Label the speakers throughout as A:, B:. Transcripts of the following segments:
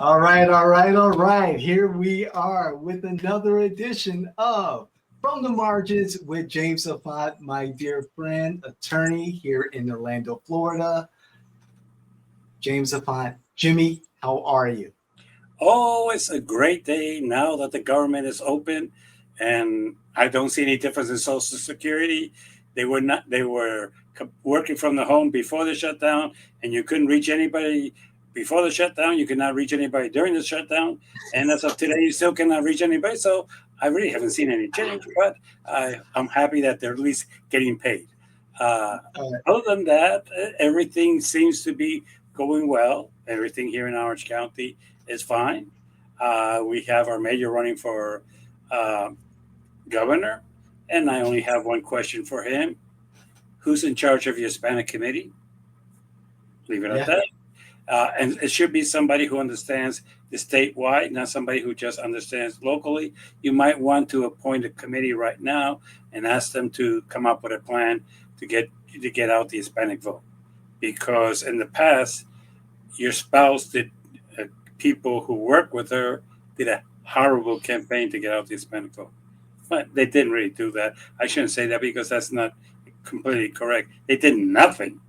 A: All right. Here we are with another edition of From the Margins with James Afat, my dear friend, attorney here in Orlando, Florida. James Afat, Jimmy, how are you?
B: Oh, it's a great day now that the government is open, and I don't see any difference in Social Security. They were working from the home before the shutdown, and you couldn't reach anybody before the shutdown. You could not reach anybody during the shutdown, and as of today, you still cannot reach anybody. So I really haven't seen any change, but I'm happy that they're at least getting paid. Uh,
A: Uh,
B: Other than that, everything seems to be going well. Everything here in Orange County is fine. We have our mayor running for uh, governor, and I only have one question for him: who's in charge of your Hispanic committee? Leave it at
A: yeah,
B: that. And it should be somebody who understands the statewide, not somebody who just understands locally. You might want to appoint a committee right now and ask them to come up with a plan to get out the Hispanic vote, because in the past your spouse did uh, people who work with her did a horrible campaign to get out the Hispanic vote. But they didn't really do that. I shouldn't say that because that's not completely correct. They did nothing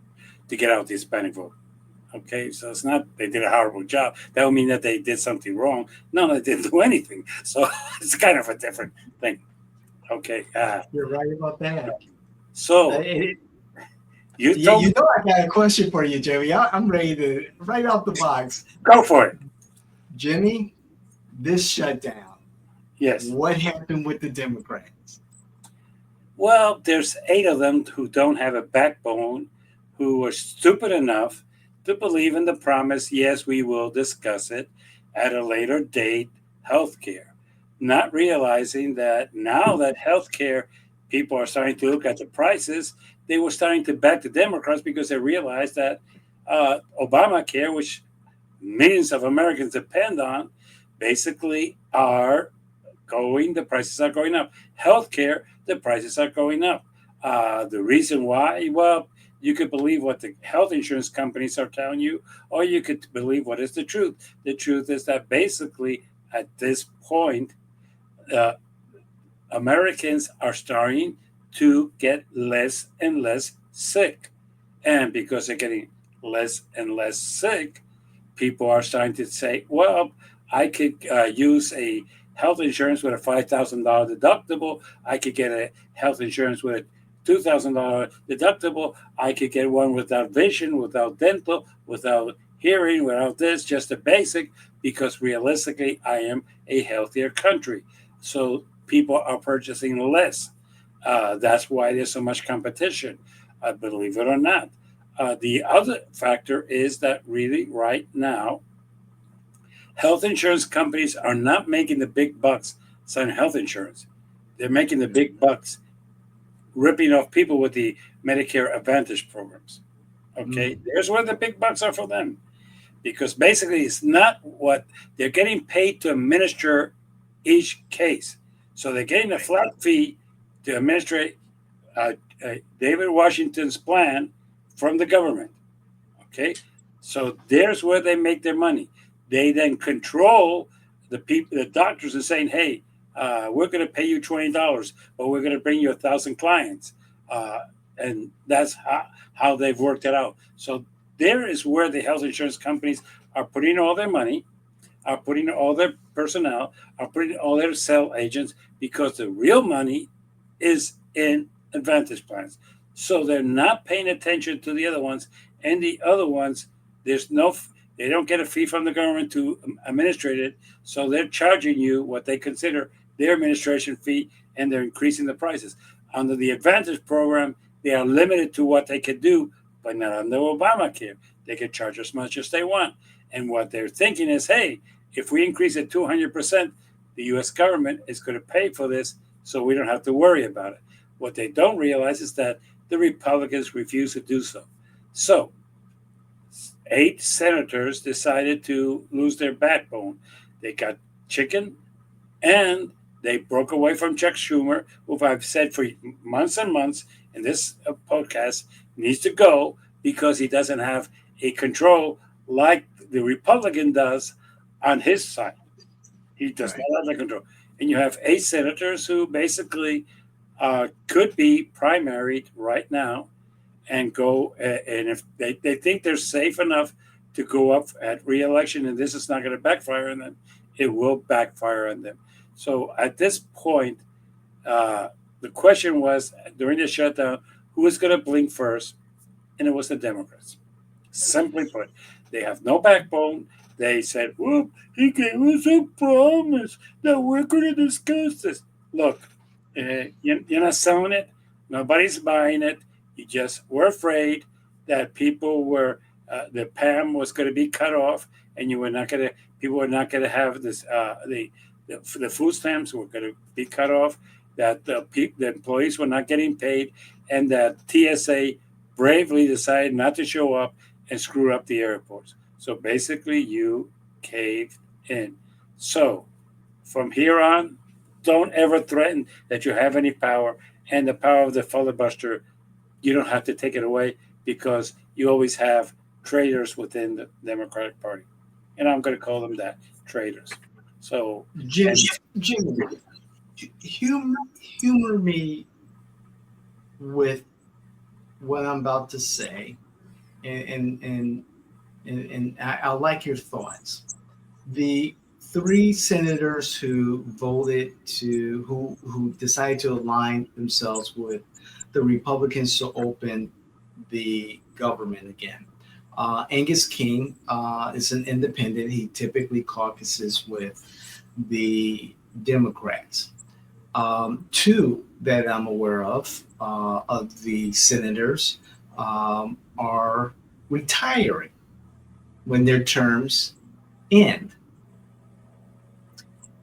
B: to get out the Hispanic vote. Okay, so it's not they did a horrible job. That would mean that they did something wrong. No, they didn't do anything. So it's kind of a different thing. Okay,
A: you're right about that. Uh,
B: so
A: it-
B: you
A: yeah,
B: told
A: you
B: me
A: know I got a question for you, Jimmy. I'm ready to right off the box.
B: go for it.
A: Jimmy, this shutdown,
B: Yes.
A: what happened with the Democrats?
B: Well, there's eight of them who don't have a backbone, who are stupid enough to believe in the promise, yes, we will discuss it at a later date, healthcare, not realizing that now that healthcare people are starting to look at the prices, they were starting to back the Democrats because they realized that Obamacare, which millions of Americans depend on, basically are the prices are going up. Healthcare, the prices are going up. The reason why, well, you could believe what the health insurance companies are telling you, or you could believe what is the truth. The truth is that basically, at this point, uh, Americans are starting to get less and less sick. And because they're getting less and less sick, people are starting to say, well, I could use a health insurance with a $5,000 deductible. I could get a health insurance with a $2,000 deductible. I could get one without vision, without dental, without hearing, without this, just a basic, because realistically, I am a healthier country. So people are purchasing less. That's why there's so much competition, believe it or not. The other factor is that really right now, health insurance companies are not making the big bucks selling health insurance. They're making the big bucks ripping off people with the Medicare Advantage programs. Okay,
A: Mm,
B: there's where the big bucks are for them, because basically it's not what they're getting paid to administer each case. So they're getting a flat fee to administrate uh, David Washington's plan from the government. Okay, so there's where they make their money. They then control the people, the doctors, are saying, "Hey, we're going to pay you $20, but we're going to bring you 1,000 clients," uh, and that's how they've worked it out. So there is where the health insurance companies are putting all their money, are putting all their personnel, are putting all their sales agents, because the real money is in advantage plans. So they're not paying attention to the other ones, and the other ones, there's no, they don't get a fee from the government to administrate it. So they're charging you what they consider their administration fee, and they're increasing the prices. Under the Advantage program, they are limited to what they can do, but not under Obamacare. They can charge as much as they want. And what they're thinking is, hey, if we increase it 200%, the U.S. government is going to pay for this, so we don't have to worry about it. What they don't realize is that the Republicans refuse to do so. So, eight senators decided to lose their backbone. They got chicken, and they broke away from Chuck Schumer, who I've said for months and months in this podcast needs to go because he doesn't have a control like the Republican does on his side. He does
A: Right.
B: not have the control. And you have 8 senators who basically could be primaried right now and go. And if they think they're safe enough to go up at reelection and this is not going to backfire on them, it will backfire on them. So at this point, uh, the question was during the shutdown, who was going to blink first? And it was the Democrats. Simply put, they have no backbone. They said, "Well, he gave us a promise that we're going to discuss this." Look, you're not selling it. Nobody's buying it. You just were afraid that people were the PAM was going to be cut off, and you were not going to. People were not going to have this. The food stamps were going to be cut off. That the employees were not getting paid, and that TSA bravely decided not to show up and screw up the airports. So basically, you caved in. So from here on, don't ever threaten that you have any power. And the power of the filibuster, you don't have to take it away because you always have traitors within the Democratic Party. And I'm going to call them that, traitors. So,
A: Jim,
B: and
A: Jim, humor me with what I'm about to say, and I like your thoughts. The three senators who voted who decided to align themselves with the Republicans to open the government again. Angus King is an independent. He typically caucuses with the Democrats. Two that I'm aware of the senators are retiring when their terms end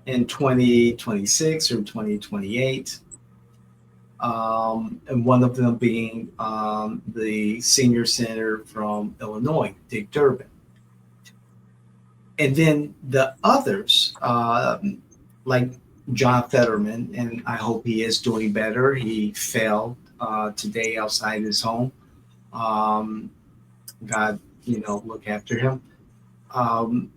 A: in 2026 or 2028. And one of them being the senior senator from Illinois, Dick Durbin. And then the others, like John Fetterman, and I hope he is doing better. He fell today outside his home. Um, God, look after him. Um,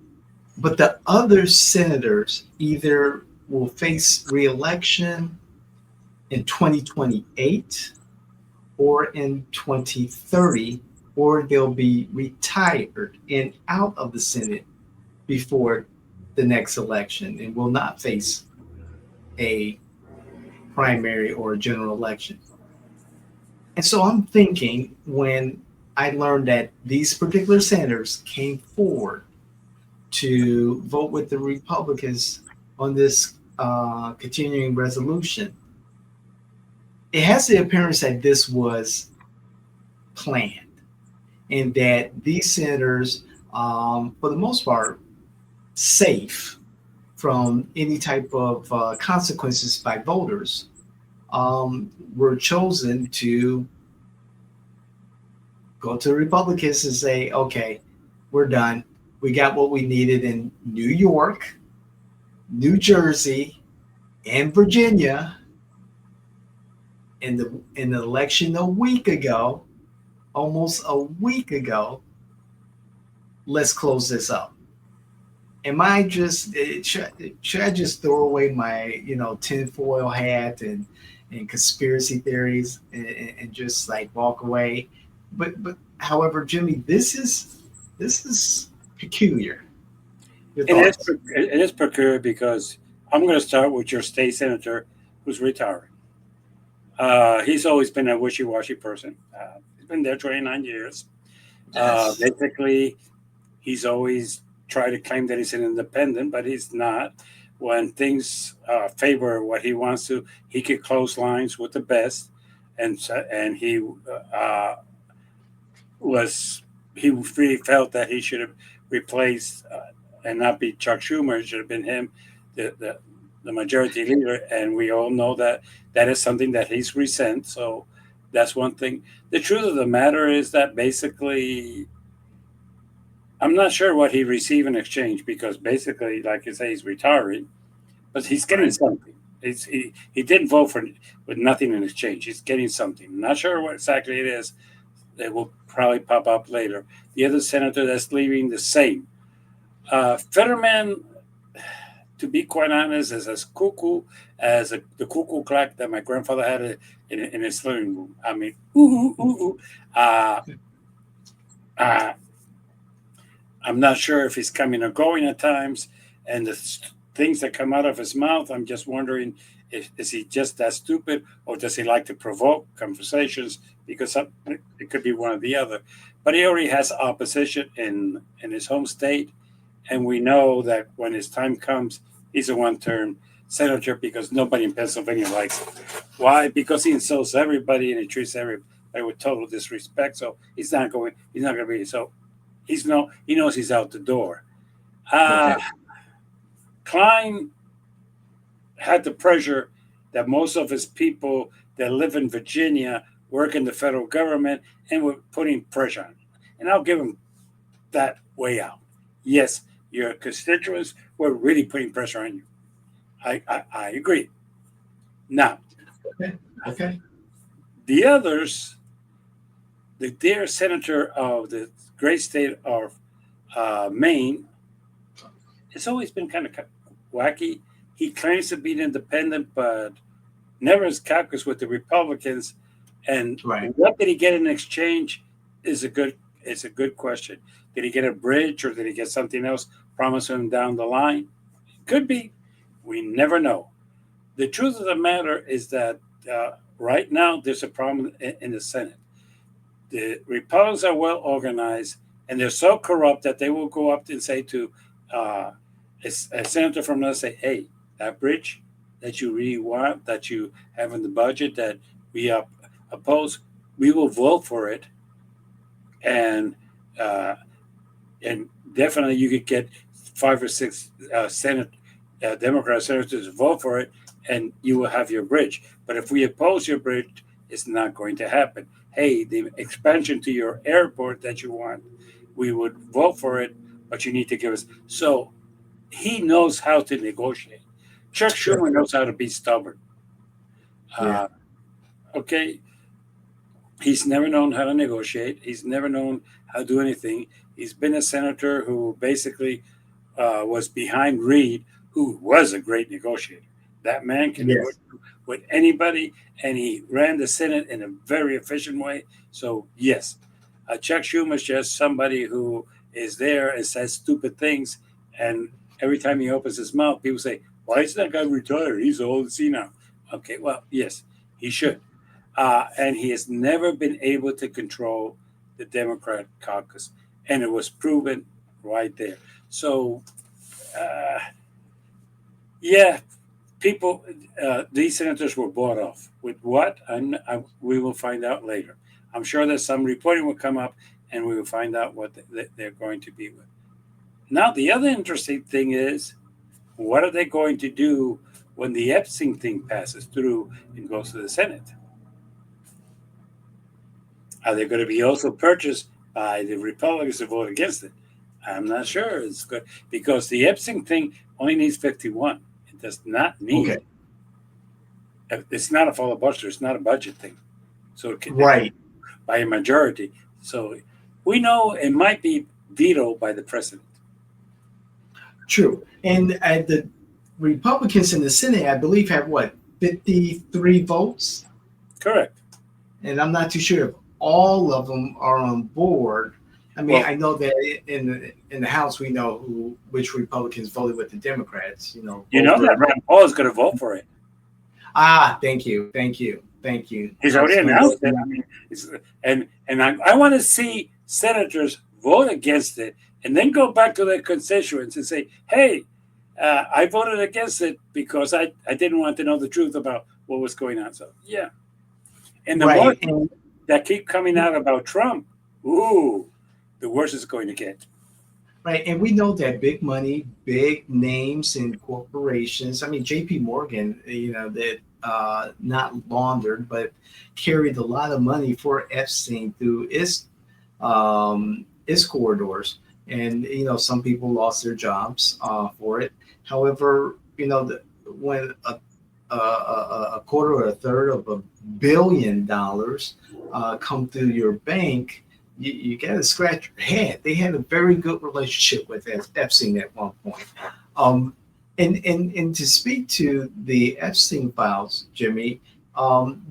A: but the other senators either will face reelection in 2028 or in 2030, or they'll be retired and out of the Senate before the next election and will not face a primary or a general election. And so I'm thinking when I learned that these particular senators came forward to vote with the Republicans on this continuing resolution, it has the appearance that this was planned and that these senators, for the most part, safe from any type of consequences by voters, were chosen to go to the Republicans and say, okay, we're done. We got what we needed in New York, New Jersey, and Virginia in the election a week ago, almost a week ago. Let's close this up. Am I just should I just throw away my tinfoil hat and conspiracy theories and just like walk away? But however, Jimmy, this is peculiar. Your
B: it is,
A: thoughts?
B: it is peculiar because I'm going to start with your state senator who's retiring. He's always been a wishy-washy person. He's been there 29 years.
A: Yes.
B: Basically, he's always tried to claim that he's an independent, but he's not. When things favor what he wants to, he could close lines with the best, and uh, was he really felt that he should have replaced and not be Chuck Schumer. It should have been him, the majority leader, and we all know that that is something that he's resent. So that's one thing. The truth of the matter is that basically I'm not sure what he received in exchange because basically, like you say, he's retiring, but he's getting
A: Right.
B: something. He didn't vote for with nothing in exchange. He's getting something. Not sure what exactly it is. It will probably pop up later. The other senator that's leaving the same. Fetterman, to be quite honest, is as cuckoo as the cuckoo clock that my grandfather had in his living room. I mean, ooh, ooh, ooh, ooh. Uh, uh, I'm not sure if he's coming or going at times, and things that come out of his mouth, I'm just wondering, is he just that stupid, or does he like to provoke conversations? Because it could be one or the other. But he already has opposition in his home state, and we know that when his time comes, he's a one-term senator because nobody in Pennsylvania likes him. Why? Because he insults everybody and he treats everybody with total disrespect. So he's not going. He's not going to be so. He knows he's out the door. Uh,
A: Okay.
B: Klein had the pressure that most of his people that live in Virginia work in the federal government and were putting pressure on. And I'll give him that way out. Yes, your constituents were really putting pressure on you. I agree. Now,
A: Okay. Okay.
B: the others, the dear senator of the great state of Maine, it's always been kind of wacky. He claims to be independent, but never has caucus with the Republicans. And
A: Right.
B: what did he get in exchange is a good question. Did he get a bridge or did he get something else promised him down the line? Could be. We never know. The truth of the matter is that right now there's a problem in the Senate. The Republicans are well organized and they're so corrupt that they will go up and say to uh, a senator from us, say, hey, that bridge that you really want, that you have in the budget that we oppose, we will vote for it. And uh, and definitely you could get 5 or 6 Senate Democrat senators to vote for it, and you will have your bridge. But if we oppose your bridge, it's not going to happen. Hey, the expansion to your airport that you want, we would vote for it, but you need to give us. So he knows how to negotiate. Chuck
A: Sure.
B: Schumer knows how to be stubborn.
A: Yeah.
B: Uh, okay, he's never known how to negotiate. He's never known how to do anything. He's been a senator who basically was behind Reed, who was a great negotiator. That man can
A: Yes.
B: negotiate with anybody, and he ran the Senate in a very efficient way. So, yes, Chuck Schumer is just somebody who is there and says stupid things. And every time he opens his mouth, people say, why is that guy retired? He's old and senile. Okay, well, yes, he should. And he has never been able to control the Democrat caucus. And it was proven right there. So, uh, yeah, people, these senators were bought off. With what? We will find out later. I'm sure that some reporting will come up and we will find out what they're going to be with. Now, the other interesting thing is what are they going to do when the Epstein thing passes through and goes to the Senate? Are they going to be also purchased by the Republicans to vote against it? I'm not sure. It's good because the Epstein thing only needs 51. It does not
A: Okay.
B: need. It's not a filibuster. It's not a budget thing, so it can
A: Right.
B: by a majority. So we know it might be vetoed by the president.
A: True. And the Republicans in the Senate, I believe, have what, 53 votes?
B: Correct.
A: And I'm not too sure if all of them are on board. I mean,
B: Well,
A: I know that in the House, we know which Republicans voted with the Democrats.
B: you know that
A: Over.
B: Rand Paul is going to vote for it.
A: Thank you, thank you, thank you.
B: He's
A: I was
B: already
A: going to.
B: announced it. I mean, I want to see senators vote against it and then go back to their constituents and say, "Hey, I voted against it because I didn't want to know the truth about what was going on." So yeah, and the more
A: Right. And
B: that keep coming out about Trump, ooh, the worse it's going to get.
A: right, and we know that big money, big names and corporations. I mean, J.P. Morgan, that not laundered, but carried a lot of money for Epstein through its corridors, and some people lost their jobs for it. However, when a quarter or a third of $1 billion come through your bank, you got to scratch your head. They had a very good relationship with Epstein at one point. Um, and to speak to the Epstein files, Jimmy,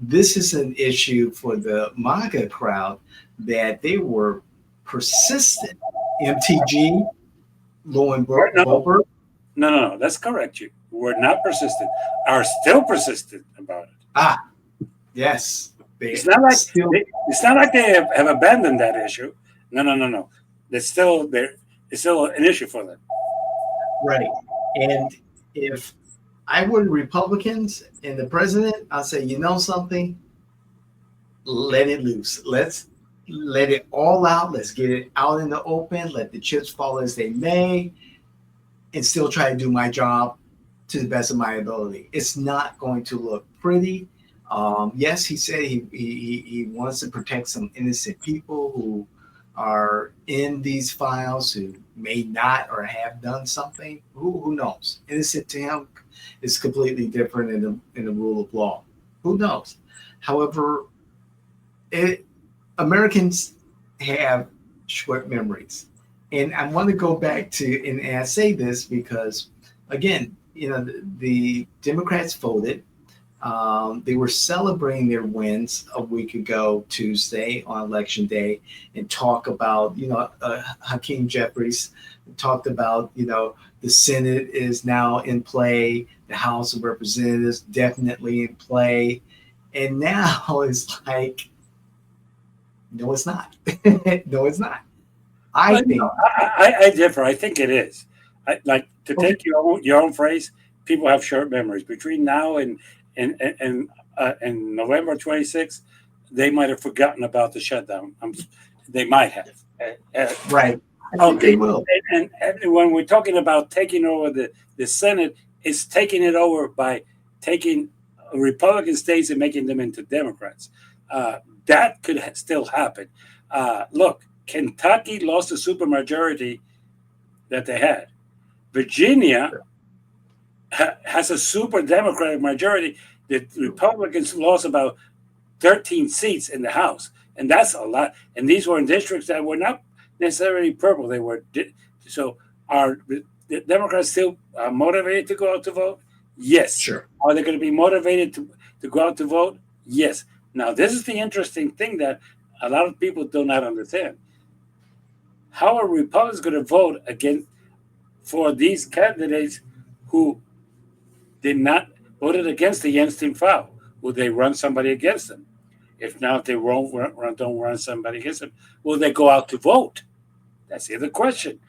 A: this is an issue for the MAGA crowd that they were persistent. MTG, Lauren
B: No,
A: Boebert.
B: no. That's correct. You were not persistent. Are still persistent about it.
A: Ah, yes, they
B: It's not like
A: still
B: it's not like they have abandoned that issue. No. It's still there. It's still an issue for them.
A: right. And if I were the Republicans and the president, I'd say, you know something, let it loose. Let's let it all out. Let's get it out in the open. Let the chips fall as they may, and still try to do my job to the best of my ability. It's not going to look pretty. Yes, he said he wants to protect some innocent people who are in these files who may not or have done something. Who knows? Innocent to him is completely different in the rule of law. Who knows? However, Americans have short memories. And I want to go back to, and I say this because, again, the Democrats voted. They were celebrating their wins a week ago, Tuesday, on Election Day, and talk about, Hakeem Jeffries talked about, the Senate is now in play, the House of Representatives definitely in play. And now it's like, no, it's not. No, it's not. I
B: Well,
A: think.
B: I differ. I think it is. Like to
A: Okay.
B: take your own phrase. People have short memories. Between now and November 26th, they might have forgotten about the shutdown. They might have.
A: Right. I think they
B: Okay,
A: will.
B: and when we're talking about taking over the Senate, it's taking it over by taking Republican states and making them into Democrats. That could still happen. Look, Kentucky lost a supermajority that they had. Virginia has a super Democratic majority. The Republicans lost about 13 seats in the House, and that's a lot. And these were in districts that were not necessarily purple. They were so. Are the Democrats still motivated to go out to vote? Yes.
A: Sure.
B: Are they going to be motivated to go out to vote? Yes. Now, this is the interesting thing that a lot of people do not understand. How are Republicans going to vote against for these candidates who did not voted against the Epstein file? Will they run somebody against them? If not, they don't run somebody against them. Will they go out to vote? That's the other question.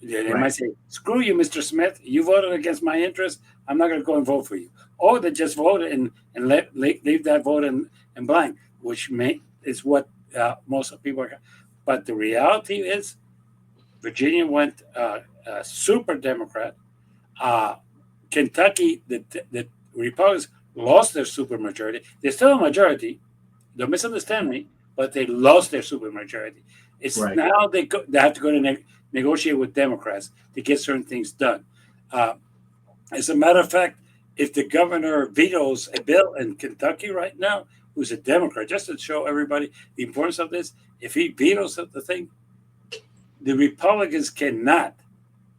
B: They might
A: Right.
B: say, "Screw you, Mr. Smith. You voted against my interest. I'm not going to go and vote for you." Or they just vote and leave that vote in blank, which is what most of people are. But the reality is, Virginia went super Democrat. Uh, Kentucky, the Republicans lost their supermajority. They're still a majority. Don't misunderstand me, but they lost their supermajority. It's
A: Right.
B: now they have to go to negotiate with Democrats to get certain things done. Uh, as a matter of fact, if the governor vetoes a bill in Kentucky right now, who's a Democrat, just to show everybody the importance of this, if he vetoes the thing, the Republicans cannot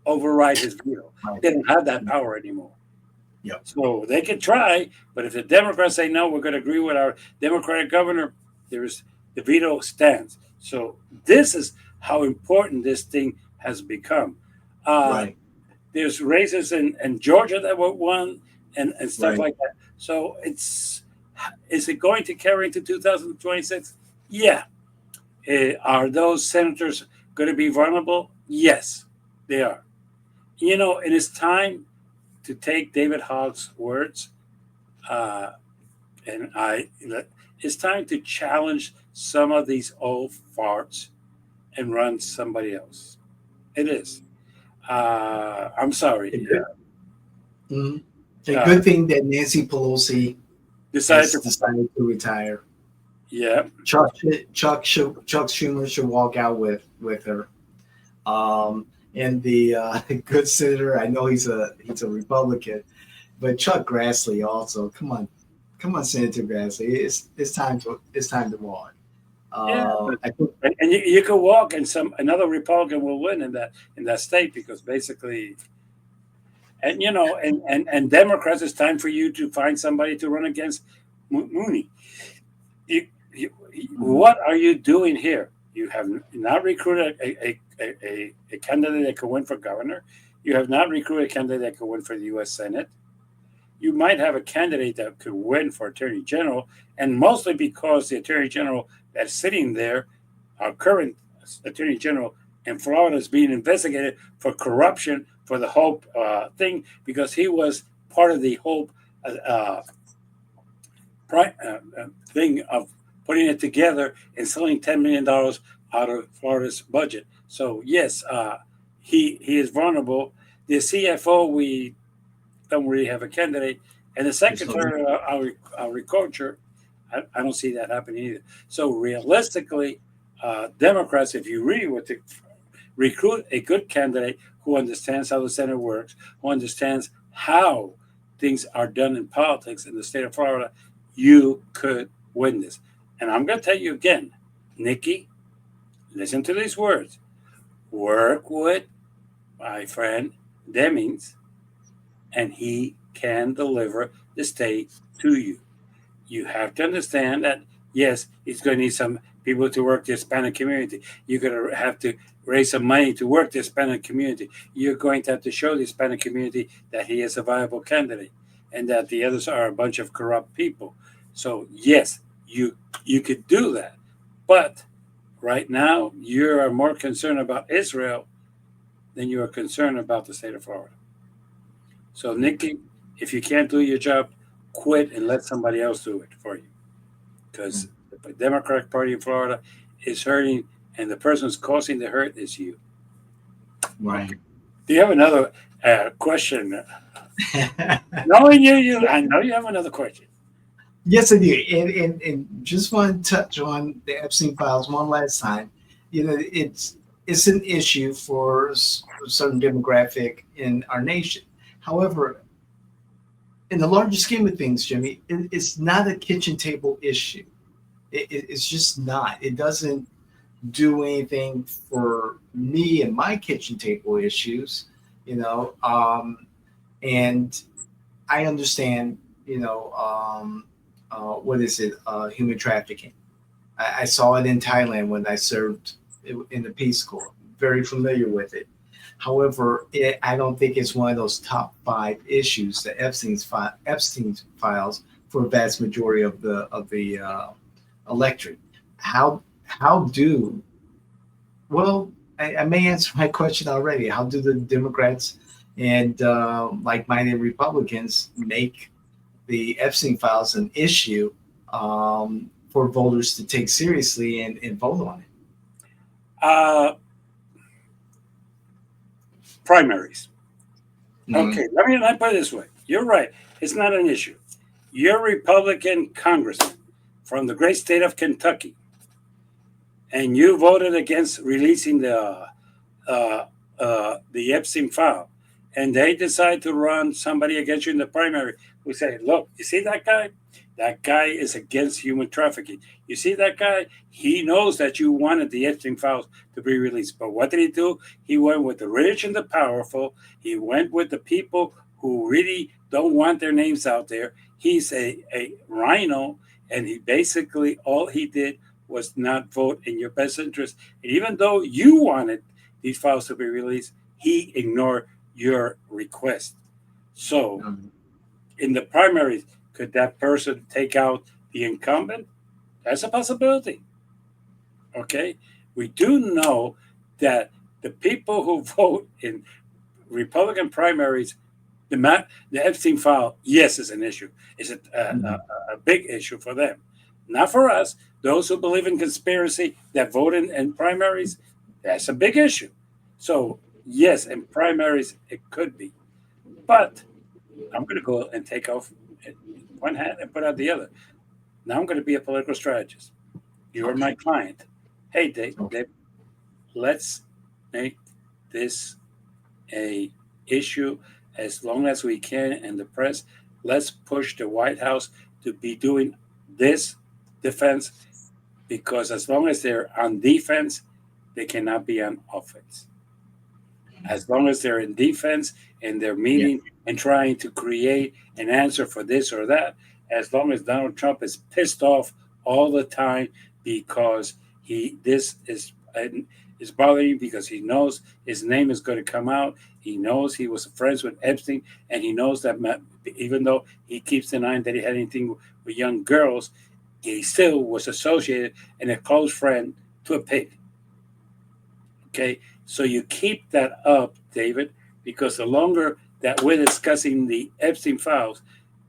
B: override his veto.
A: Right.
B: They don't have that power anymore.
A: Yep.
B: So they can try, but if the Democrats say no, we're going to agree with our Democratic governor, there's the veto stands. So this is how important this thing has become. Uh,
A: Right.
B: there's races in Georgia that were won and stuff
A: Right.
B: like that. So is it going to carry into 2026? Yeah. Are those senators going to be vulnerable? Yes, they are. It is time to take David Hogg's words, uh, and it's time to challenge some of these old farts and run somebody else. It is. I'm
A: A
B: sorry.
A: good, mhm. A
B: Uh,
A: good thing that Nancy Pelosi
B: decided
A: has
B: to.
A: decided to retire.
B: Yeah.
A: Chuck Schumer should walk out with her. And the good senator, I know he's a Republican, but Chuck Grassley also. Come on, Senator Grassley. It's time to walk.
B: Yeah, but
A: I think
B: and you could walk, and another Republican will win in that state because basically, and and Democrats, it's time for you to find somebody to run against Mooney. What are you doing here? You have not recruited a candidate that could win for governor. You have not recruited a candidate that could win for the U.S. Senate. You might have a candidate that could win for attorney general, and mostly because the attorney general that's sitting there, our current attorney general in Florida, is being investigated for corruption for the Hope thing because he was part of the Hope uh, thing of putting it together and selling $10 million out of Florida's budget. So yes, he is vulnerable. The CFO, we don't really have a candidate, and the secretary of agriculture, I don't see that happening either. So realistically, Democrats, if you really want to recruit a good candidate who understands how the Senate works, who understands how things are done in politics in the state of Florida, you could win this. And I'm going to tell you again, Nikki, listen to these words. Work with my friend Demings, and he can deliver the state to you. You have to understand that, yes, it's going to need some people to work the Hispanic community. You're going to have to raise some money to work the Hispanic community. You're going to have to show the Hispanic community that he is a viable candidate and that the others are a bunch of corrupt people. So, yes, you could do that. But right now, you are more concerned about Israel than you are concerned about the state of Florida. So, Nikki, if you can't do your job, quit and let somebody else do it for you. Because the Democratic Party in Florida is hurting, and the person who's causing the hurt is you.
A: right.
B: Okay. Do you have another question? Knowing you, I know you have another question.
A: Yes, I do. And just want to touch on the Epstein files one last time. It's an issue for a certain demographic in our nation. However, in the larger scheme of things, Jimmy, it's not a kitchen table issue. It's just not. It doesn't do anything for me and my kitchen table issues, you know. And I understand, what is it? Human trafficking. I saw it in Thailand when I served in the Peace Corps. Very familiar with it. However, I don't think it's one of those top five issues, the Epstein's files, for a vast majority of the electorate. How do well? I may answer my question already. How do the Democrats and like-minded Republicans make the Epstein files an issue for voters to take seriously and vote on it?
B: Uh, Primaries.
A: Mm-hmm.
B: Okay, let me put it this way. You're right. It's not an issue. You're a Republican congressman from the great state of Kentucky, and you voted against releasing the Epstein file, and they decide to run somebody against you in the primary who say, "Look, you see that guy? That guy is against human trafficking. You see that guy? He knows that you wanted the Epstein files to be released, but what did he do? He went with the rich and the powerful. He went with the people who really don't want their names out there. He's a rhino, and he basically all he did was not vote in your best interest. And even though you wanted these files to be released, he ignored your request. So, in the primaries, could that person take out the incumbent? That's a possibility. Okay. We do know that the people who vote in Republican primaries, the Epstein file, yes, is an issue. It's a big issue for them. Not for us. Those who believe in conspiracy that vote in primaries, that's a big issue. So, yes, in primaries, it could be. But I'm going to go and take off one hat and put out the other. Now I'm going to be a political strategist. You are my client. Hey, Dave, let's make this a issue as long as we can in the press. Let's push the White House to be doing this defense because as long as they're on defense, they cannot be on offense. As long as they're in defense and they're
A: Yeah.
B: meeting and trying to create an answer for this or that, as long as Donald Trump is pissed off all the time because this is bothering him because he knows his name is going to come out. He knows he was friends with Epstein, and he knows that even though he keeps denying that he had anything with young girls, he still was associated and a close friend to a pig. Okay, so you keep that up, David, because the longer that we're discussing the Epstein files,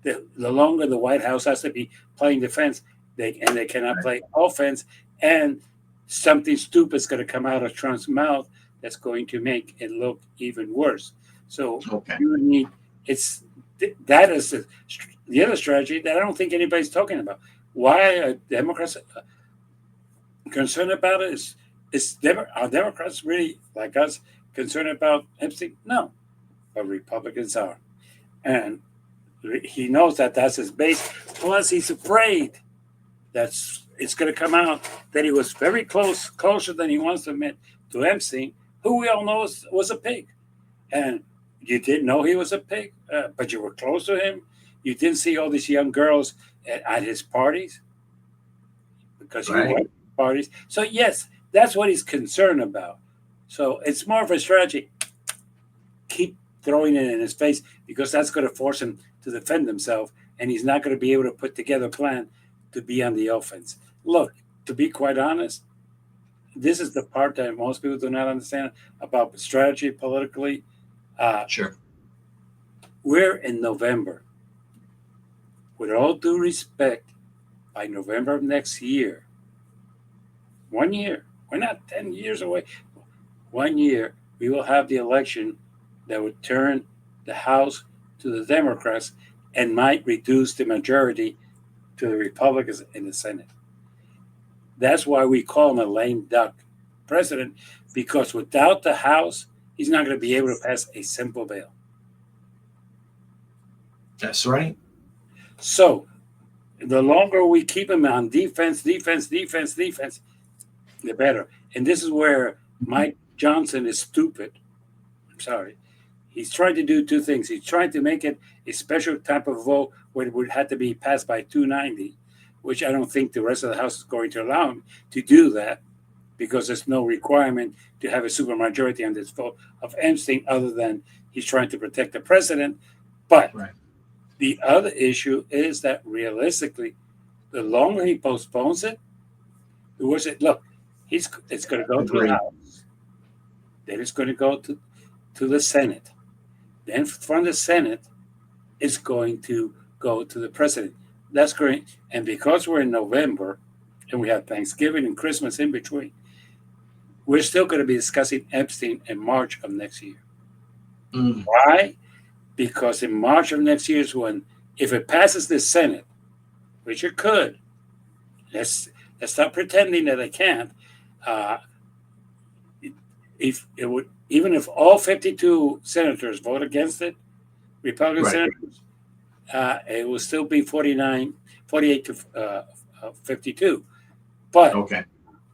B: the longer the White House has to be playing defense, they cannot play offense, and something stupid is going to come out of Trump's mouth that's going to make it look even worse. So
A: Okay.
B: you need it's that is the other strategy that I don't think anybody's talking about. Why are Democrats concerned about it? Are Democrats really like us concerned about Epstein? No, but Republicans are, and he knows that that's his base. Plus, he's afraid that it's going to come out that he was very closer than he wants to admit to Epstein, who we all know was a pig. And you didn't know he was a pig, but you were close to him. You didn't see all these young girls at his parties because you went to parties. So yes, that's what he's concerned about. So it's more of a strategy. Keep throwing it in his face because that's going to force him to defend himself, and he's not going to be able to put together a plan to be on the offense. Look, to be quite honest, this is the part that most people do not understand about strategy politically.
A: Sure.
B: We're in November. With all due respect, by November of next year, 1 year, we're not 10 years away, 1 year, we will have the election that would turn the House to the Democrats and might reduce the majority to the Republicans in the Senate. That's why we call him a lame duck president, because without the House, he's not going to be able to pass a simple bill.
A: That's right.
B: So the longer we keep him on defense, the better. And this is where Mike Johnson is stupid. I'm sorry. He's trying to do two things. He's trying to make it a special type of vote where it would have to be passed by 290, which I don't think the rest of the House is going to allow him to do that, because there's no requirement to have a supermajority on this vote of Epstein other than he's trying to protect the president. But the other issue is that realistically, the longer he postpones it, the worse it look. It's going to go to the House, then it's going to go to the Senate, then from the Senate, it's going to go to the president. That's great. And because we're in November and we have Thanksgiving and Christmas in between, we're still going to be discussing Epstein in March of next year. Why? Because in March of next year is when, if it passes the Senate, which it could, let's stop pretending that it can't. If it would, even if all 52 senators vote against it, Republican senators, it will still be 48 to 52. But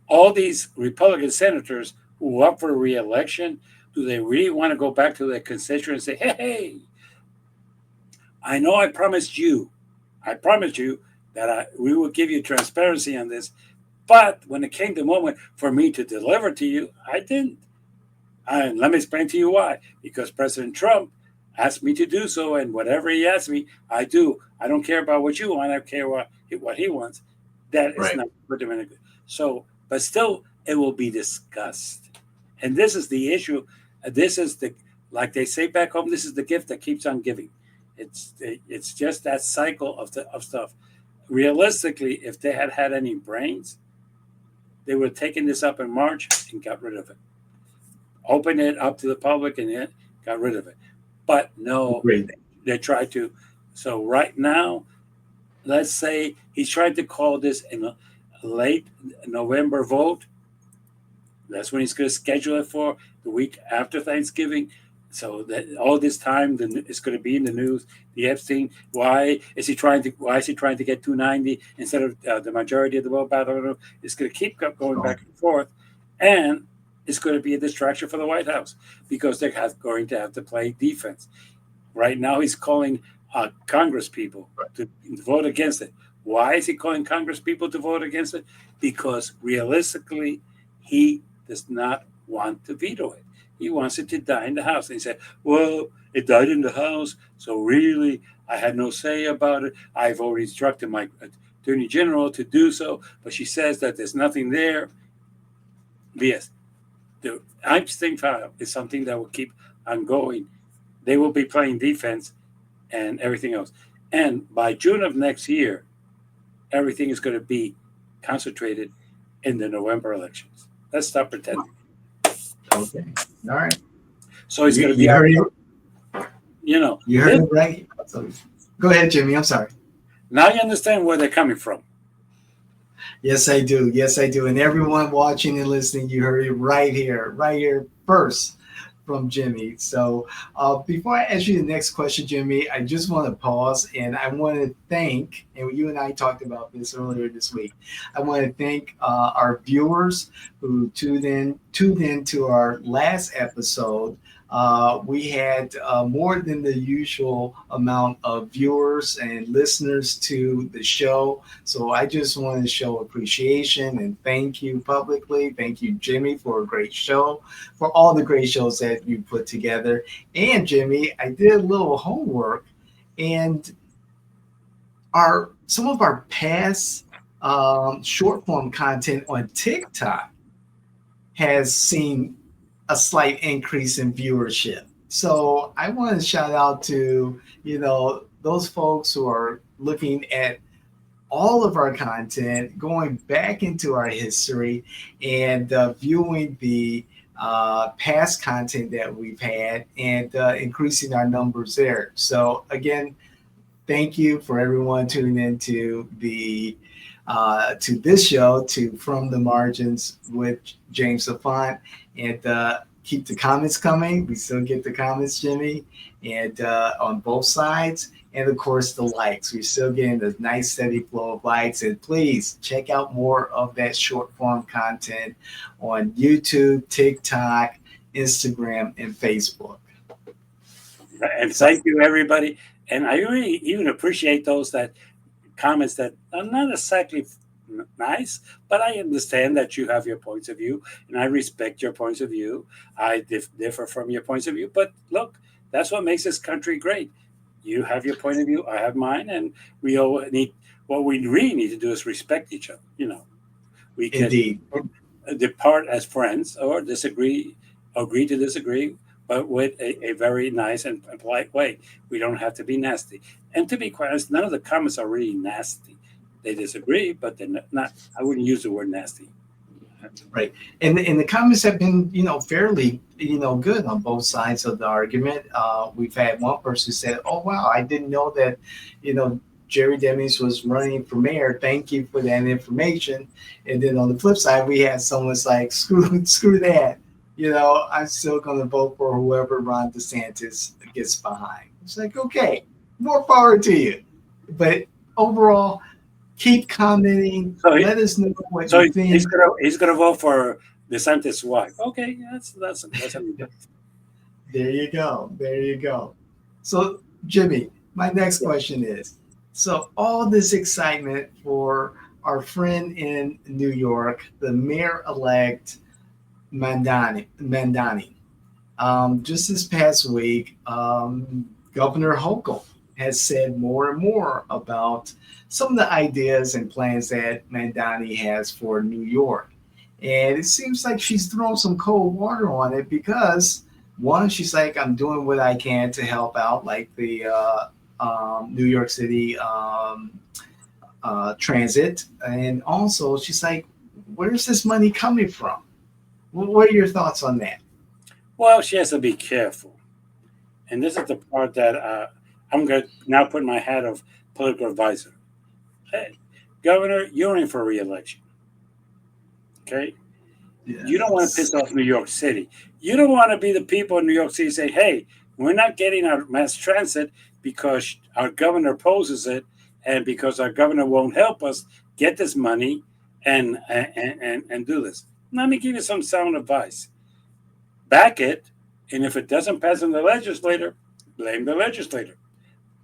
B: all these Republican senators who are up for re-election, do they really want to go back to their constituents and say, hey, I know I promised you that we will give you transparency on this, but when it came the moment for me to deliver to you, I didn't. And let me explain to you why. Because President Trump asked me to do so, and whatever he asks me, I do. I don't care about what you want. I care what he wants. That is not good. So, but still, it will be discussed. And this is the issue. This is like they say back home, this is the gift that keeps on giving. It's just that cycle of stuff. Realistically, if they had had any brains, they would have taken this up in March and got rid of it. Open it up to the public and got rid of it. But no, they tried to. So right now, let's say he's trying to call this in a late November vote. That's when he's going to schedule it for the week after Thanksgiving. So that all this time, it's going to be in the news. The Epstein. Why is he trying to? Why is he trying to get 290 instead of the majority of the vote? I don't know. It's going to keep going back and forth, and it's going to be a distraction for the White House because they're going to have to play defense. Right now, he's calling Congress people to vote against it. Why is he calling Congress people to vote against it? Because realistically, he does not want to veto it. He wants it to die in the House. And he said, well, it died in the House, so really, I had no say about it. I've already instructed my Attorney General to do so, but she says that there's nothing there. Yes, the Epstein file is something that will keep on going. They will be playing defense and everything else. And by June of next year, everything is going to be concentrated in the November elections. Let's stop pretending.
A: Okay. All right.
B: So it's going to be,
A: you heard it.
B: You
A: heard it right. So, go ahead, Jimmy. I'm sorry.
B: Now you understand where they're coming from.
A: Yes, I do. Yes, I do. And everyone watching and listening, you heard it right here first from Jimmy. So before I ask you the next question, Jimmy, I just want to pause and I want to thank, and you and I talked about this earlier this week, I want to thank our viewers who tuned in to our last episode. We had more than the usual amount of viewers and listeners to the show. So I just want to show appreciation and thank you publicly. Thank you, Jimmy, for a great show, for all the great shows that you put together. And Jimmy, I did a little homework, and some of our past short form content on TikTok has seen a slight increase in viewership. So I want to shout out to, those folks who are looking at all of our content, going back into our history and viewing the past content that we've had and increasing our numbers there. So again, thank you for everyone tuning into to this show, to From the Margins with James Lafont, and keep the comments coming. We still get the comments, Jimmy, and on both sides, and of course the likes. We're still getting a nice steady flow of likes, and please check out more of that short form content on YouTube, TikTok, Instagram, and Facebook.
B: And thank you, everybody. And I really even appreciate those that comments that are not exactly nice, but I understand that you have your points of view, and I respect your points of view. I differ from your points of view, but look, that's what makes this country great. You have your point of view, I have mine, and we all need. What we really need to do is respect each other. We can
A: Indeed.
B: depart as friends or disagree, agree to disagree, but with a very nice and polite way. We don't have to be nasty. And to be quite honest, none of the comments are really nasty. They disagree, but they're not. I wouldn't use the word nasty.
A: Right. And the comments have been, fairly, good on both sides of the argument. We've had one person said, oh, wow, I didn't know that, Jerry Demings was running for mayor. Thank you for that information. And then on the flip side, we had someone's like, screw that. I'm still going to vote for whoever Ron DeSantis gets behind. It's like, okay, more power to you. But overall, keep commenting. Let us know what you think.
B: He's gonna vote for DeSantis' wife. Okay, that's
A: There you go. So, Jimmy, my next question is: so all this excitement for our friend in New York, the mayor-elect Mamdani. Just this past week, Governor Hochul has said more and more about some of the ideas and plans that Mamdani has for New York. And it seems like she's thrown some cold water on it because, one, she's like, I'm doing what I can to help out, like the New York City transit. And also, she's like, where's this money coming from? What are your thoughts on that?
B: Well, she has to be careful. And this is the part that I'm going to now put my hat of political advisor. Hey, Governor, you're in for re-election. Okay? You don't want to
A: Yes.
B: piss off New York City. You don't want to be the people in New York City say, hey, we're not getting our mass transit because our governor opposes it and because our governor won't help us get this money and do this. Let me give you some sound advice. Back it, and if it doesn't pass in the legislature, blame the legislator.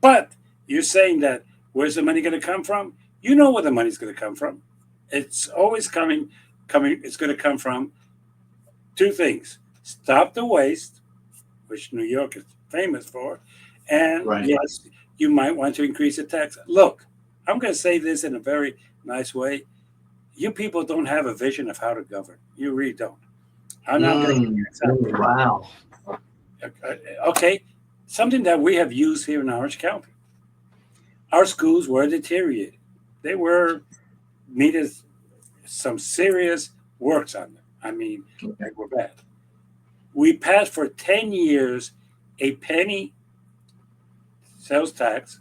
B: But you're saying that where's the money going to come from? You know where the money's going to come from. It's always coming. It's going to come from two things: stop the waste, which New York is famous for, and
A: Right.
B: yes, you might want to increase the tax. Look, I'm going to say this in a very nice way. You people don't have a vision of how to govern. You really don't. I'm not going to give you an example.
A: Wow.
B: Okay, something that we have used here in Orange County. Our schools were deteriorated. They were needed some serious works on them. I mean, they were bad. We passed for 10 years a penny sales tax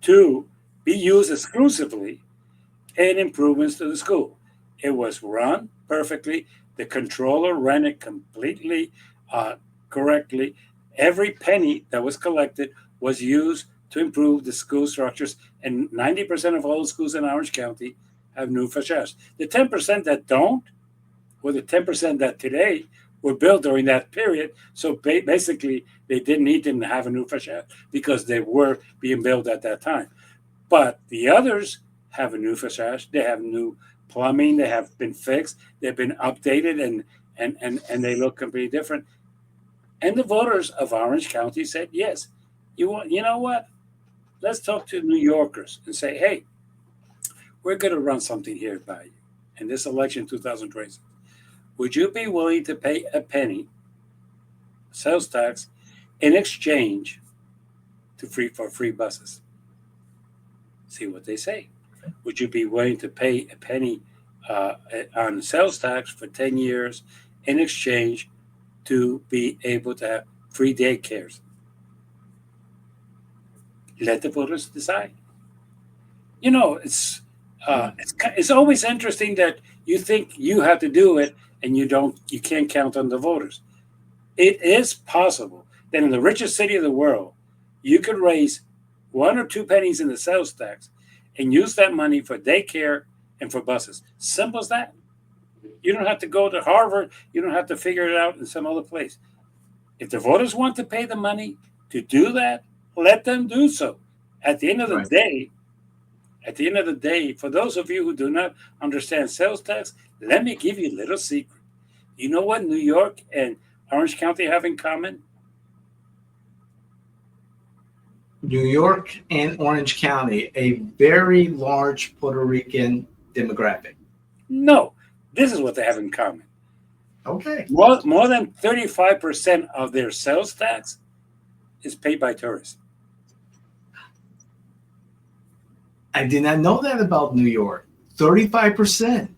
B: to be used exclusively in improvements to the school. It was run perfectly. The controller ran it completely uh, correctly. Every penny that was collected was used to improve the school structures, and 90% of all the schools in Orange County have new facades. The 10% that don't, or the 10% that today were built during that period, so basically they didn't need them to have a new facade because they were being built at that time. But the others have a new facade. They have new plumbing. They have been fixed. They've been updated, and they look completely different. And the voters of Orange County said yes. You know what? Let's talk to New Yorkers and say, hey, we're going to run something here by you in this election 2020. Would you be willing to pay a penny sales tax in exchange for free buses? See what they say. Would you be willing to pay a penny uh, on sales tax for 10 years in exchange to be able to have free daycares? Let the voters decide. You know, it's always interesting that you think you have to do it and you can't count on the voters. It is possible that in the richest city of the world, you could raise 1 or 2 pennies in the sales tax and use that money for daycare and for buses. Simple as that. You don't have to go to Harvard. You don't have to figure it out in some other place. If the voters want to pay the money to do that, let them do so. At the end of the
A: Right.
B: day, for those of you who do not understand sales tax, let me give you a little secret. You know what New York and Orange County have in common?
A: New York and Orange County, a very large Puerto Rican demographic.
B: No, this is what they have in common.
A: Okay.
B: More than 35% of their sales tax is paid by tourists.
A: I did not know that about New York. 35%.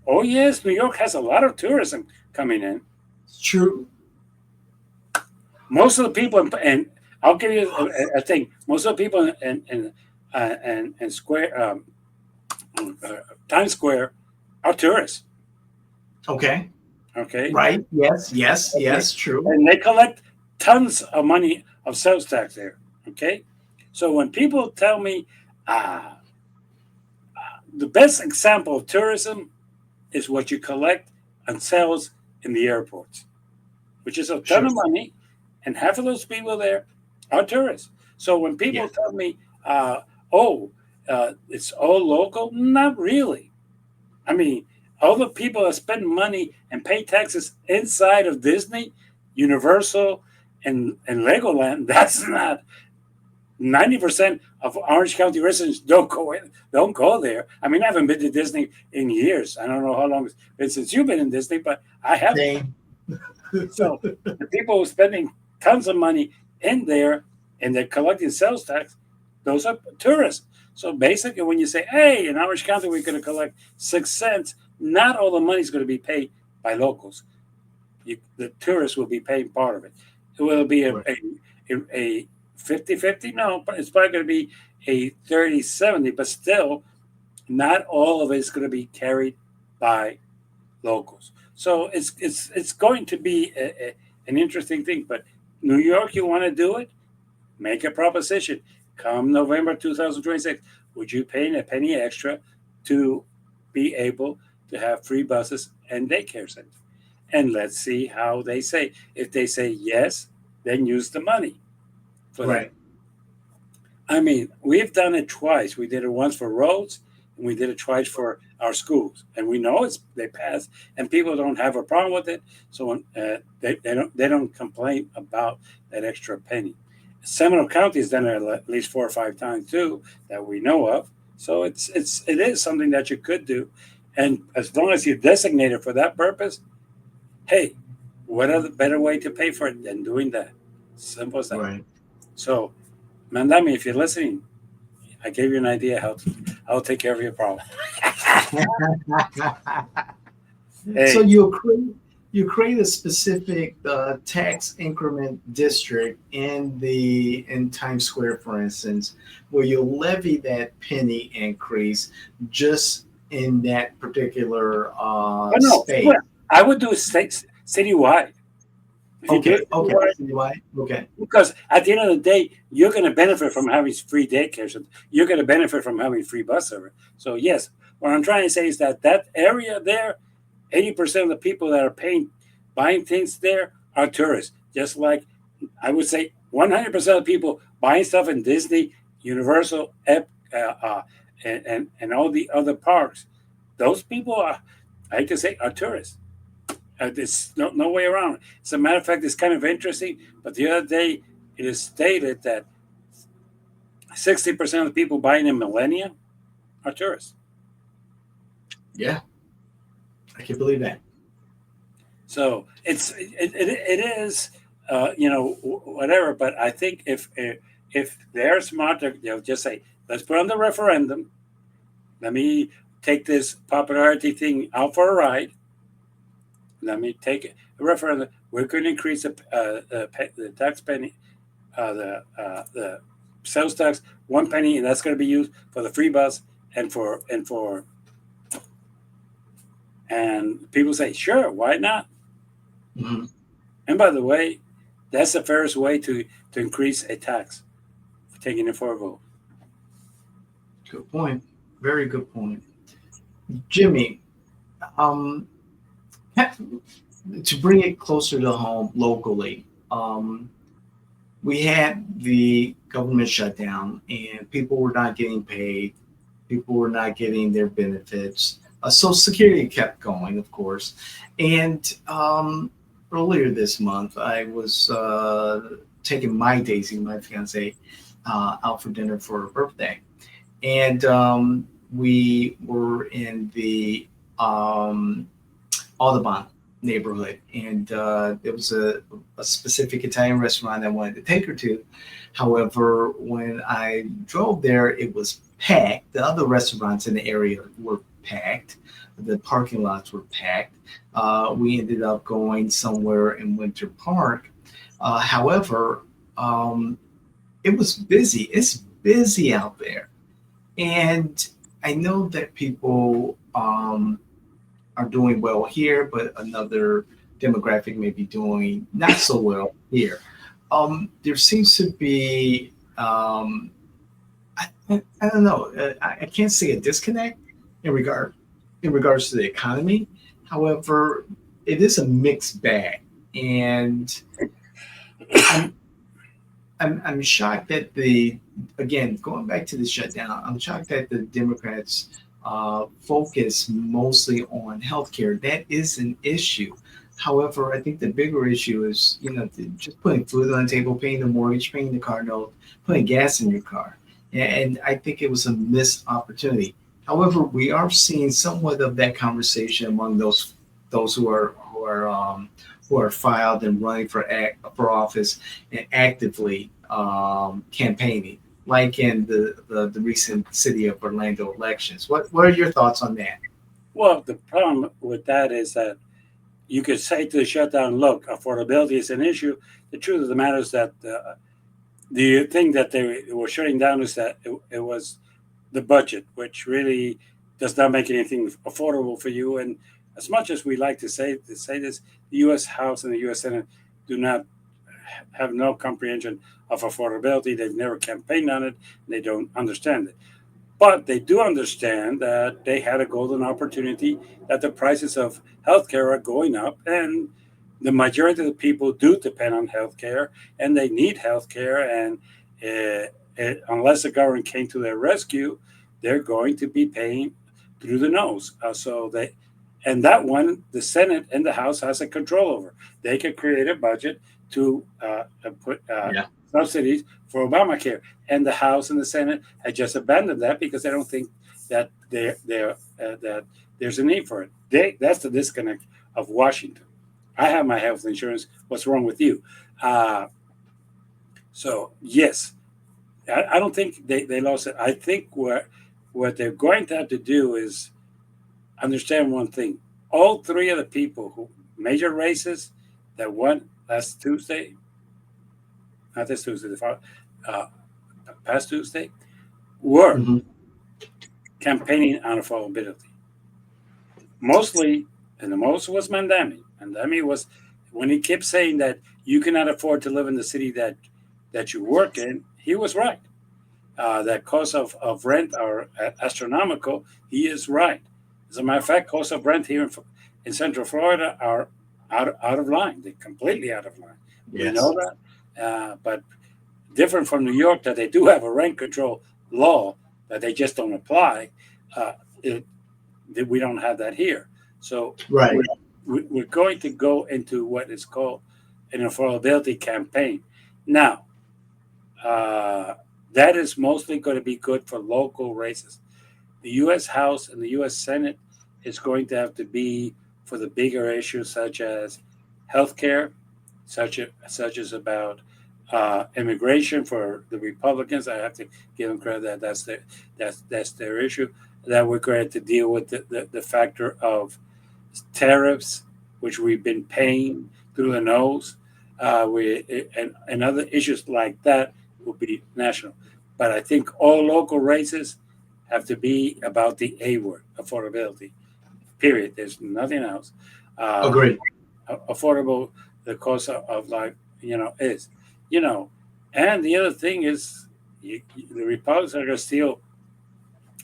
B: Oh, yes, New York has a lot of tourism coming in.
A: It's true.
B: Most of the people, and I'll give you a thing, most of the people in Times Square are tourists.
A: Okay.
B: Okay.
A: Right. Yes. Yes.
B: Okay.
A: Yes. True.
B: And they collect tons of money of sales tax there. Okay. So when people tell me, the best example of tourism is what you collect on sales in the airports, which is a ton
A: Sure.
B: of money, and half of those people there are tourists. So when people
A: Yeah.
B: tell me, it's all local, not really. I mean, all the people that spend money and pay taxes inside of Disney, Universal, and Legoland, that's not 90% of Orange County residents don't go there. I mean, I haven't been to Disney in years. I don't know how long it's been since you've been in Disney, but I haven't.
A: Same.
B: So the people who are spending tons of money in there and they're collecting sales tax, those are tourists. So basically, when you say, "Hey, in Orange County we're going to collect 6 cents," not all the money is going to be paid by locals. The tourists will be paying part of it. It will be a 50-50. No, but it's probably going to be a 30-70. But still, not all of it is going to be carried by locals. So it's going to be an interesting thing. But New York, you want to do it? Make a proposition. Come November 2026, would you pay a penny extra to be able to have free buses and daycare centers? And let's see how they say. If they say yes, then use the money for that.
A: Right.
B: I mean, we've done it twice. We did it once for roads, and we did it twice for our schools, and we know they pass, and people don't have a problem with it. So they don't complain about that extra penny. Seminole County has done it at least 4 or 5 times too that we know of. So it is something that you could do, and as long as you designate it for that purpose, hey, what other better way to pay for it than doing that? Simple as that.
A: Right.
B: So, Mandami, if you're listening, I gave you an idea how to take care of your problem.
A: So
B: Hey,
A: you create a specific tax increment district in Times Square, for instance, where you'll levy that penny increase just in that particular
B: but no,
A: space.
B: well, I would do it citywide. If you do
A: Okay,
B: it
A: okay.
B: citywide,
A: See why? Okay.
B: because at the end of the day, you're going to benefit from having free daycare. So you're going to benefit from having free bus service. So yes, what I'm trying to say is that area there, 80% of the people that are buying things there are tourists. Just like I would say 100% of people buying stuff in Disney, Universal, and all the other parks. Those people are, I hate to say, are tourists. There's no way around it. As a matter of fact, it's kind of interesting. But the other day, it is stated that 60% of the people buying in Millennia are tourists.
A: Yeah, I can believe that.
B: So it is, whatever. But I think if they're smart, they'll just say, let's put on the referendum. Let me take this popularity thing out for a ride. Let me take a referendum. We're going to increase the tax penny, the sales tax 1 penny, and that's going to be used for the free bus and people say, sure, why not?
A: Mhm.
B: And by the way, that's the fairest way to increase a tax for taking it for a vote.
A: Good point. Very good point. Jimmy, um, to bring it closer to home locally, we had the government shutdown and people were not getting paid. People were not getting their benefits. Social Security kept going, of course. And earlier this month, I was taking my Daisy, my fiance, out for dinner for her birthday. And we were in the Audubon neighborhood, and there was a specific Italian restaurant I wanted to take her to. However, when I drove there, it was packed. The other restaurants in the area were packed. The parking lots were packed. We ended up going somewhere in Winter Park. However, um, it was busy. It's busy out there, and I know that people are doing well here, but another demographic may be doing not so well here. There seems to be, I don't know, I can't say a disconnect in regards to the economy. However, it is a mixed bag, and I'm I'm shocked that again, going back to the shutdown, I'm shocked that the Democrats focus mostly on healthcare. That is an issue. However, I think the bigger issue is, just putting food on the table, paying the mortgage, paying the car note, putting gas in your car. And I think it was a missed opportunity. However, we are seeing somewhat of that conversation among those who are filed and running for office and actively campaigning, like in the recent city of Orlando elections. What are your thoughts on that?
B: Well, the problem with that is that you could say to the shutdown, look, affordability is an issue. The truth of the matter is that the thing that they were shutting down is that it was the budget, which really does not make anything affordable for you. And as much as we like to say this, the U.S. House and the U.S. Senate do not have no comprehension of affordability. They've never campaigned on it. They don't understand it. But they do understand that they had a golden opportunity, that the prices of healthcare are going up, and the majority of the people do depend on healthcare, and they need healthcare. And unless the government came to their rescue, they're going to be paying through the nose. And that one, the Senate and the House has a control over. They could create a budget to put
A: Yeah.
B: subsidies for Obamacare, and the House and the Senate had just abandoned that because they don't think that that there's a need for it. That's the disconnect of Washington. I have my health insurance. What's wrong with you? So yes, I don't think they lost it. I think what they're going to have to do is understand one thing. All three of the people who major races that won last Tuesday, not this Tuesday, uh, past Tuesday, were
A: Hmm.
B: campaigning on affordability. Mostly, and the most was Mamdani. Mamdani was, when he kept saying that you cannot afford to live in the city that you work in, he was right. That costs of rent are astronomical. He is right. As a matter of fact, costs of rent here in Central Florida are out of line. They're completely out of line. We know
A: Yes.
B: that. But different from New York, that they do have a rent control law that they just don't apply. Uh, it, we don't have that here. So
A: Right.
B: we're, we're going to go into what is called an affordability campaign. Now, uh, that is mostly going to be good for local races. The U.S. House and the U.S. Senate is going to have to be for the bigger issues such as healthcare, such as about immigration for the Republicans. I have to give them credit that that's their issue. That we're going to deal with the factor of tariffs, which we've been paying through the nose. And other issues like that will be national. But I think all local races have to be about the A word, affordability. Period. There's nothing else. Uh,
A: Agree.
B: affordable, the cost of life, is, you know. And the other thing is, the Republicans are going to steal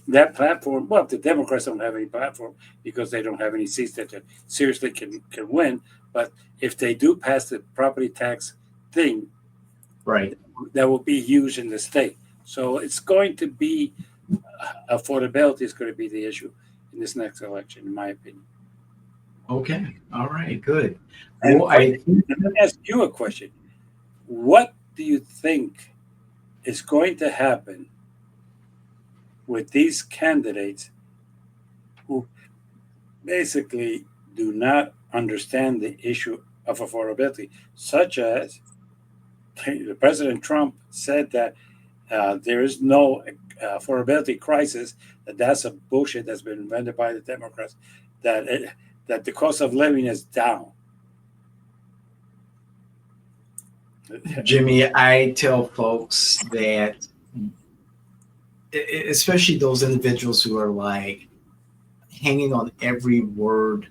B: that platform. Well, the Democrats don't have any platform because they don't have any seats that they seriously can win. But if they do pass the property tax thing,
A: Right.
B: that will be huge in the state. So it's going to be affordability is going to be the issue in this next election, in my opinion.
A: Okay. All right. Good.
B: And
A: Well, I
B: let me ask you a question. What do you think is going to happen with these candidates who basically do not understand the issue of affordability, such as President Trump said that there is no affordability crisis, that's a bullshit that's been invented by the Democrats, that the cost of living is down.
A: Jimmy, I tell folks that, especially those individuals who are like hanging on every word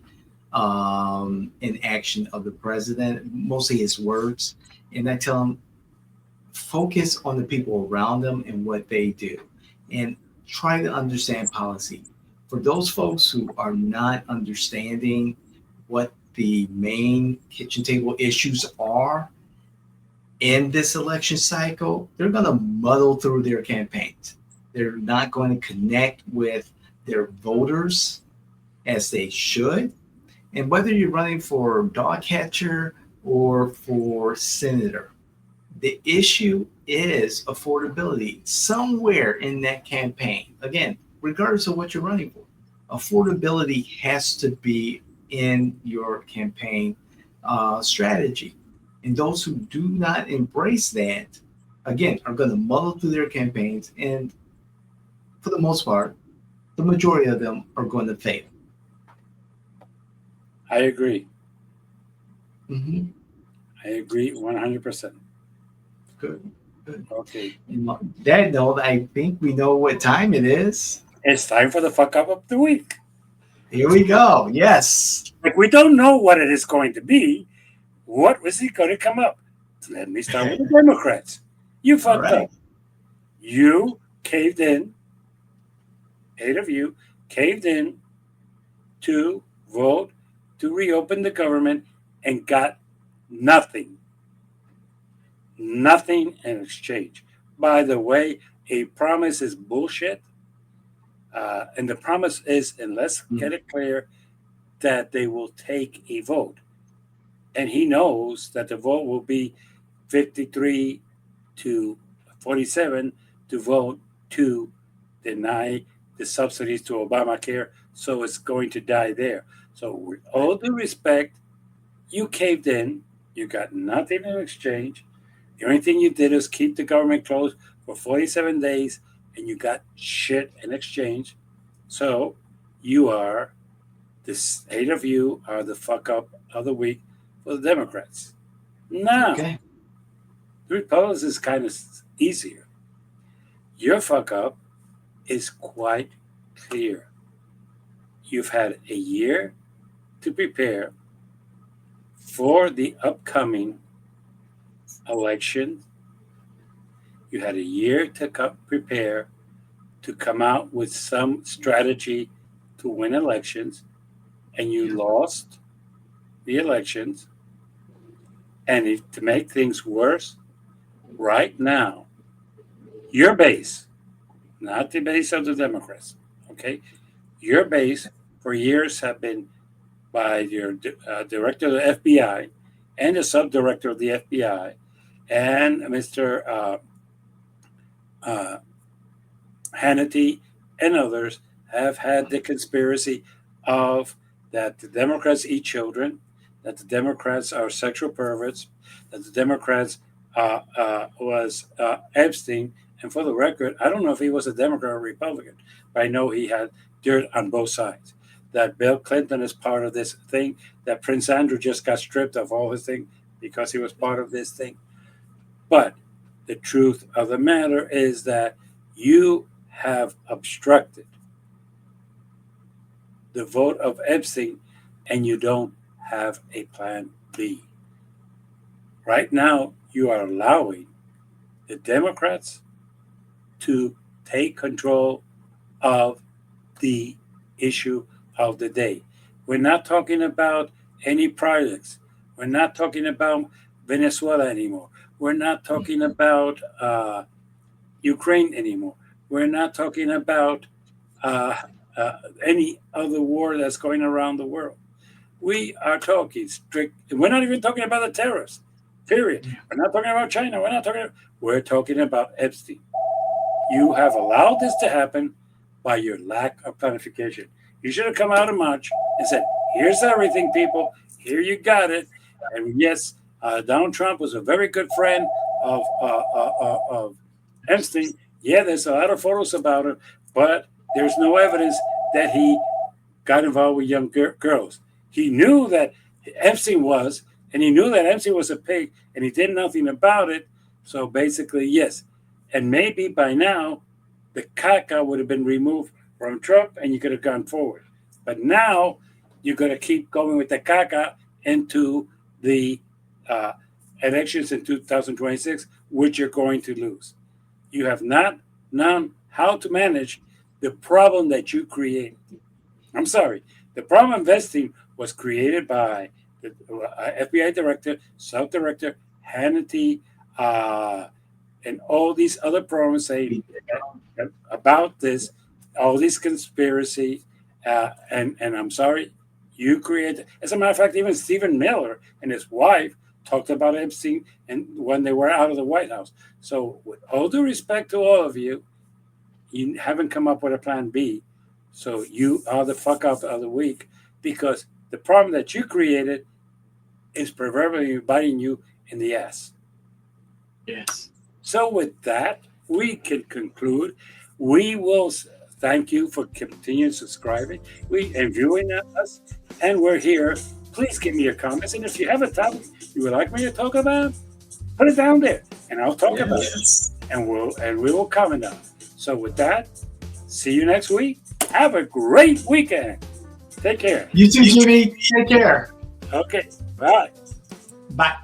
A: and action of the president, mostly his words, and I tell them focus on the people around them and what they do, and try to understand policy. For those folks who are not understanding what the main kitchen table issues are in this election cycle, they're going to muddle through their campaigns. They're not going to connect with their voters as they should. And whether you're running for dog catcher or for senator, the issue is affordability somewhere in that campaign. Again, regardless of what you're running for, affordability has to be in your campaign strategy. And those who do not embrace that, again, are going to muddle through their campaigns. And for the most part, the majority of them are going to fail.
B: I agree.
A: Mm-hmm.
B: I agree 100%.
A: Good. Good.
B: Okay.
A: And on that note, I think we know what time it is.
B: It's time for the fuck up of the week.
A: Here we go. Yes.
B: Like we don't know what it is going to be. What was he going to come up? Let me start with the Democrats. You
A: All
B: fucked
A: right.
B: up. You caved in. 8 of you caved in to vote to reopen the government and got nothing. Nothing in exchange. By the way, a promise is bullshit. And the promise is, and let's get it clear, that they will take a vote. And he knows that the vote will be 53 to 47 to vote to deny the subsidies to Obamacare. So it's going to die there. So, with all due respect, you caved in. You got nothing in exchange. The only thing you did is keep the government closed for 47 days, and you got shit in exchange. So, you are, this 8 of you are the fuck up of the week for the Democrats. Now,
A: Okay.
B: the Republicans is kind of easier. Your fuck up is quite clear. You've had a year to prepare for the upcoming election. You had a year to prepare to come out with some strategy to win elections, and you
A: Yeah.
B: lost the elections. And to make things worse, right now, your base, not the base of the Democrats, okay? Your base for years have been by your director of the FBI and the subdirector of the FBI and Mr. Uh, Hannity and others have had the conspiracy of that the Democrats eat children, that the Democrats are sexual perverts, that the Democrats was Epstein. And for the record, I don't know if he was a Democrat or Republican, but I know he had dirt on both sides. That Bill Clinton is part of this thing, that Prince Andrew just got stripped of all his thing because he was part of this thing. But the truth of the matter is that you have obstructed the vote of Epstein and you don't have a plan B. Right now, you are allowing the Democrats to take control of the issue of the day. We're not talking about any projects. We're not talking about Venezuela anymore. We're not talking about Ukraine anymore. We're not talking about uh, any other war that's going around the world. We are talking strict. We're not even talking about the terrorists. Period. We're not talking about China. We're talking about Epstein. You have allowed this to happen by your lack of planification. You should have come out in March and said, "Here's everything, people. Here you got it." And yes, Donald Trump was a very good friend of Epstein. Yeah, there's a lot of photos about him, but there's no evidence that he got involved with young girls. He knew that Epstein was, and he knew that Epstein was a pig, and he did nothing about it. So basically, yes. And maybe by now, the caca would have been removed from Trump, and you could have gone forward. But now, you're going to keep going with the caca into the uh, elections in 2026, which you're going to lose. You have not known how to manage the problem that you created. I'm sorry. The problem investing was created by the FBI director, sub director, Hannity, uh, and all these other programs saying about this, all these conspiracy. And I'm sorry, you created. As a matter of fact, even Stephen Miller and his wife talked about Epstein and when they were out of the White House. So, with all due respect to all of you, you haven't come up with a plan B. So you are the fuck up of the week because the problem that you created is proverbially biting you in the ass.
A: Yes.
B: So with that, we can conclude. We will thank you for continuing subscribing and viewing us. And we're here. Please give me your comments. And if you have a topic you would like me to talk about, put it down there and I'll talk about it. And we will comment on it. So with that, see you next week. Have a great weekend. Take care.
A: You too, Jimmy. Take care.
B: Okay. Bye.
A: Bye.